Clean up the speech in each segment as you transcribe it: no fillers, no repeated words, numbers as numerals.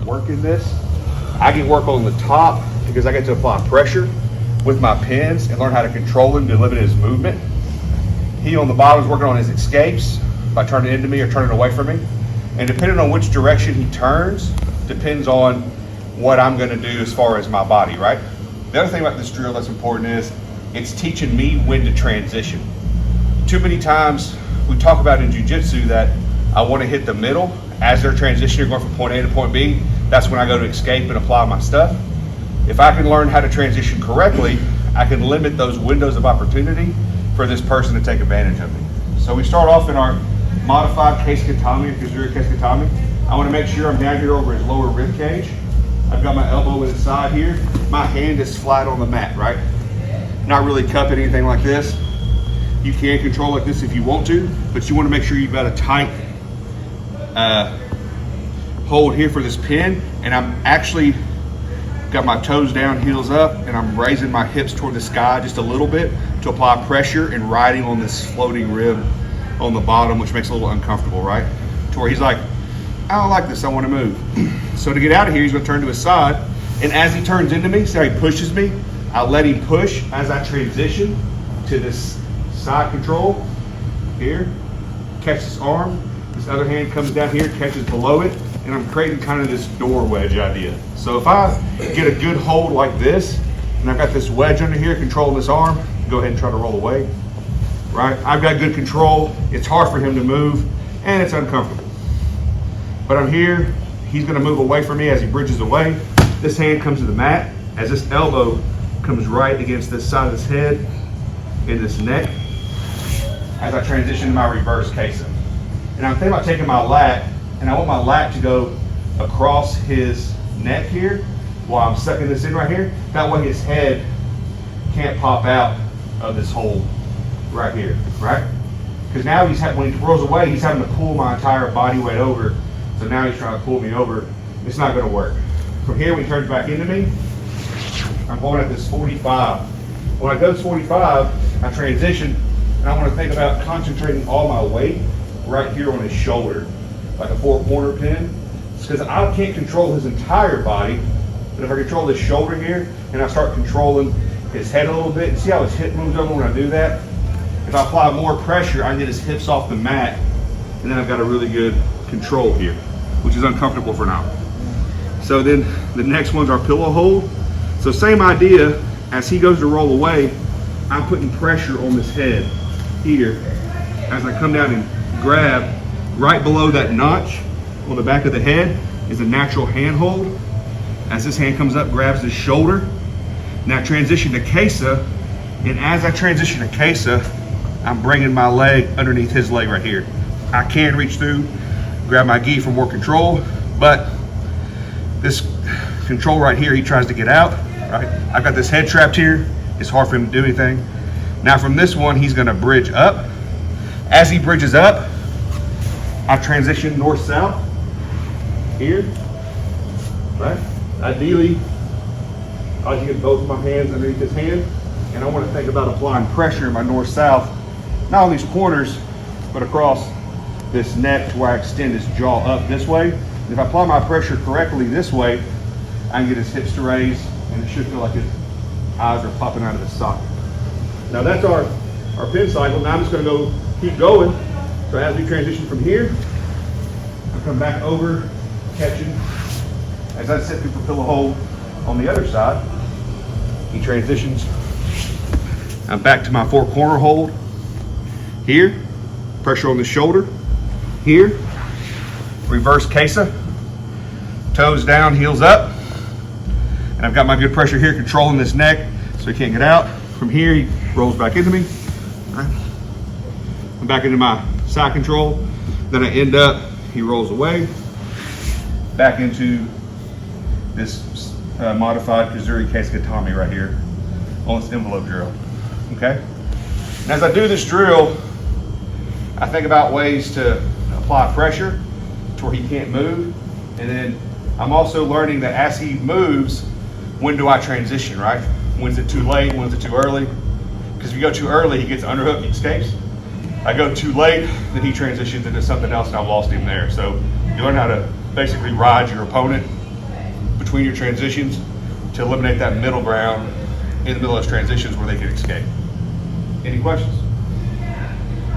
Working this, I get work on the top because I get to apply pressure with my pins and learn how to control him to limit his movement. He on the bottom is working on his escapes by turning into me or turning away from me. And depending on which direction he turns, depends on what I'm gonna do as far as my body, right? The other thing about this drill that's important is it's teaching me when to transition. Too many times we talk about in jiu-jitsu that I want to hit the middle as they're transitioning, going from point A to point B. That's when I go to escape and apply my stuff. If I can learn how to transition correctly, I can limit those windows of opportunity for this person to take advantage of me. So we start off in our modified Kesa-Gatame, Kazuri Kesa-Gatame. I want to make sure I'm down here over his lower rib cage. I've got my elbow in the side here. My hand is flat on the mat, right? Not really cupping anything like this. You can control like this if you want to, but you want to make sure you've got a tight hold here for this pin. And I'm actually got my toes down, heels up, and I'm raising my hips toward the sky just a little bit to apply pressure and riding on this floating rib on the bottom, which makes it a little uncomfortable, right? To where he's like, I don't like this, I want to move. So to get out of here, he's going to turn to his side. And as he turns into me, see how he pushes me? I'll let him push as I transition to this side control here. Catch this arm. This other hand comes down here, catches below it, and I'm creating kind of this door wedge idea. So if I get a good hold like this, and I've got this wedge under here controlling this arm, go ahead and try to roll away, right? I've got good control. It's hard for him to move, and it's uncomfortable. But I'm here, he's gonna move away from me as he bridges away. This hand comes to the mat, as this elbow comes right against this side of his head and this neck, as I transition to my reverse Kesa. And I'm thinking about taking my lat, and I want my lat to go across his neck here while I'm sucking this in right here. That way his head can't pop out of this hole right here, right? Because now when he rolls away, he's having to pull my entire body weight over. So now he's trying to pull me over. It's not gonna work. From here, when he turns back into me, I'm going at this 45. When I go to 45, I transition, and I want to think about concentrating all my weight right here on his shoulder, like a 4-corner pin. It's because I can't control his entire body, but if I control his shoulder here, and I start controlling his head a little bit, and see how his hip moves over when I do that? If I apply more pressure, I can get his hips off the mat, and then I've got a really good control here, which is uncomfortable for now. So then the next one's our pillow hold. So same idea, as he goes to roll away, I'm putting pressure on this head here as I come down and grab. Right below that notch on the back of the head is a natural hand hold. As this hand comes up, grabs his shoulder. Now transition to Kesa, and as I transition to Kesa, I'm bringing my leg underneath his leg right here. I can reach through, grab my gi for more control, but this control right here, he tries to get out, right? I've got this head trapped here. It's hard for him to do anything. Now from this one, he's gonna bridge up. As he bridges up, I transition north-south here, right? Ideally, I like to get both of my hands underneath his hand, and I want to think about applying pressure in my north-south, not on these corners, but across this neck to where I extend his jaw up this way. And if I apply my pressure correctly this way, I can get his hips to raise, and it should feel like his eyes are popping out of his socket. Now that's our pin cycle. Now I'm just going to keep going. So as we transition from here, I come back over, catching. As I sit through for pillow hold on the other side, he transitions. I'm back to my 4-corner hold here, pressure on the shoulder here, reverse Kesa, toes down, heels up, and I've got my good pressure here controlling this neck so he can't get out. From here, he rolls back into me. I'm back into my side control. Then I end up, he rolls away, back into this modified Kazuri Kesa-Gatame right here on this envelope drill, okay? And as I do this drill, I think about ways to apply pressure to where he can't move. And then I'm also learning that as he moves, when do I transition, right? When's it too late? When's it too early? Because if you go too early, he gets underhooked, he escapes. I go too late, then he transitions into something else and I've lost him there. So you learn how to basically ride your opponent between your transitions to eliminate that middle ground in the middle of those transitions where they can escape. Any questions?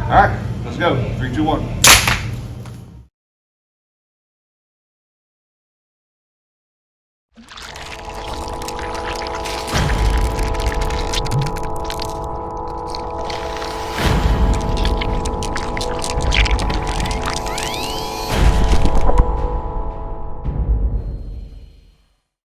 All right, let's go. 3, 2, 1.